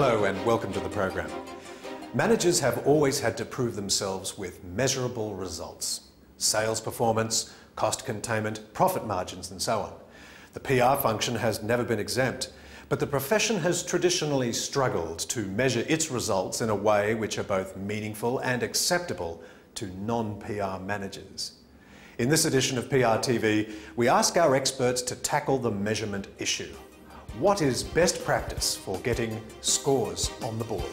Hello and welcome to the program. Managers have always had to prove themselves with measurable results. Sales performance, cost containment, profit margins and so on. The PR function has never been exempt, but the profession has traditionally struggled to measure its results in a way which are both meaningful and acceptable to non-PR managers. In this edition of PRTV, we ask our experts to tackle the measurement issue. What is best practice for getting scores on the board?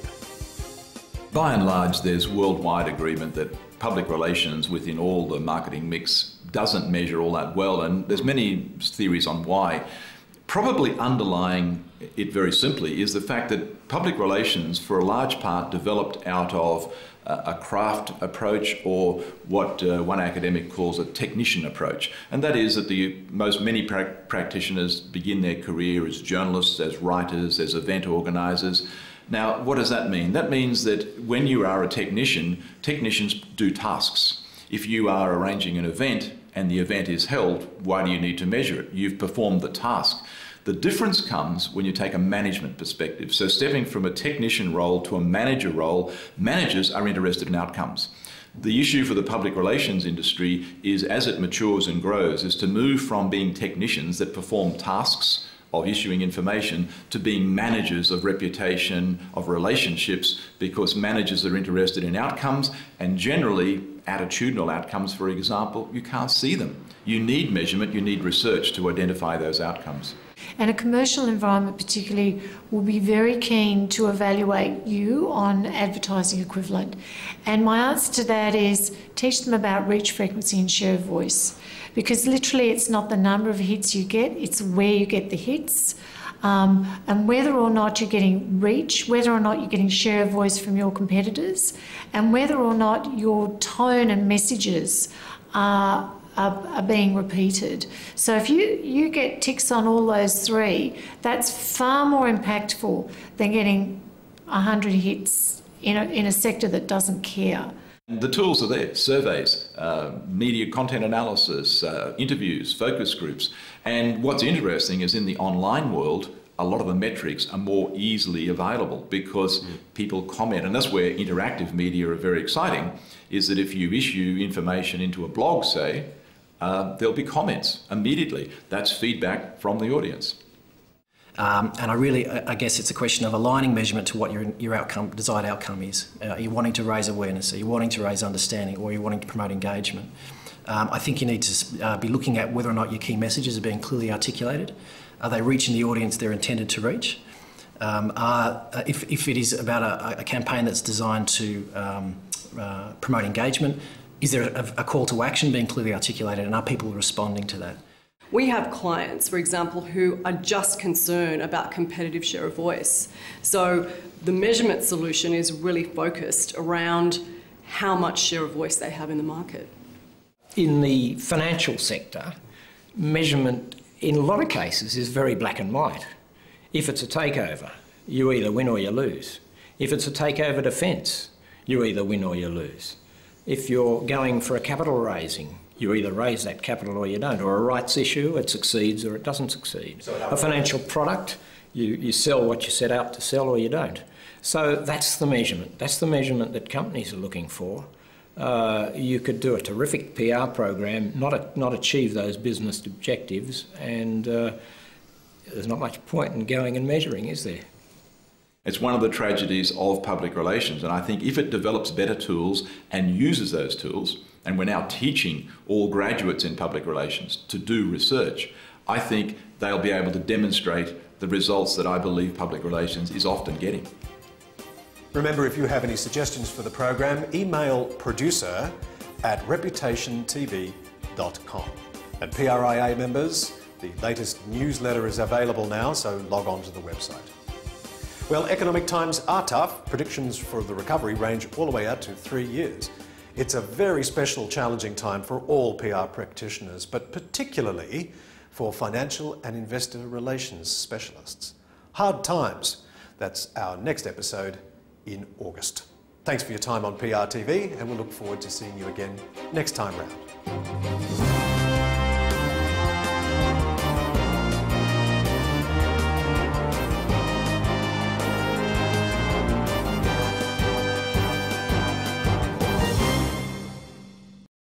By and large, there's worldwide agreement that public relations within all the marketing mix doesn't measure all that well, and there's many theories on why. Probably underlying it very simply is the fact that public relations for a large part developed out of a craft approach, or what one academic calls a technician approach. And that is that many practitioners begin their career as journalists, as writers, as event organisers. Now, what does that mean? That means that when you are a technician, technicians do tasks. If you are arranging an event and the event is held, why do you need to measure it? You've performed the task. The difference comes when you take a management perspective. So stepping from a technician role to a manager role, managers are interested in outcomes. The issue for the public relations industry is, as it matures and grows, is to move from being technicians that perform tasks of issuing information to being managers of reputation, of relationships, because managers are interested in outcomes, and generally attitudinal outcomes, for example, you can't see them. You need measurement, you need research to identify those outcomes. And a commercial environment particularly will be very keen to evaluate you on advertising equivalent. And my answer to that is teach them about reach, frequency and share of voice. Because literally it's not the number of hits you get, it's where you get the hits. And whether or not you're getting reach, whether or not you're getting share of voice from your competitors, and whether or not your tone and messages are being repeated. So if you get ticks on all those three, that's far more impactful than getting 100 hits in a sector that doesn't care. The tools are there: surveys, media content analysis, interviews, focus groups. And what's interesting is in the online world, a lot of the metrics are more easily available because people comment. And that's where interactive media are very exciting, is that if you issue information into a blog, say, there'll be comments immediately. That's feedback from the audience. And I guess it's a question of aligning measurement to what your desired outcome is. Are you wanting to raise awareness? Are you wanting to raise understanding? Or are you wanting to promote engagement? I think you need to be looking at whether or not your key messages are being clearly articulated. Are they reaching the audience they're intended to reach? If it is about a campaign that's designed to promote engagement, is there a call to action being clearly articulated, and are people responding to that? We have clients, for example, who are just concerned about competitive share of voice. So the measurement solution is really focused around how much share of voice they have in the market. In the financial sector, measurement in a lot of cases is very black and white. If it's a takeover, you either win or you lose. If it's a takeover defence, you either win or you lose. If you're going for a capital raising, you either raise that capital or you don't. Or a rights issue, it succeeds or it doesn't succeed. A financial product, you sell what you set out to sell or you don't. So that's the measurement. That's the measurement that companies are looking for. You could do a terrific PR program, not achieve those business objectives, and there's not much point in going and measuring, is there? It's one of the tragedies of public relations, and I think if it develops better tools and uses those tools, and we're now teaching all graduates in public relations to do research, I think they'll be able to demonstrate the results that I believe public relations is often getting. Remember, if you have any suggestions for the program, email producer@reputationtv.com. And PRIA members, the latest newsletter is available now, so log on to the website. Well, economic times are tough. Predictions for the recovery range all the way out to 3 years. It's a very special, challenging time for all PR practitioners, but particularly for financial and investor relations specialists. Hard times. That's our next episode in August. Thanks for your time on PRTV, and we'll look forward to seeing you again next time round.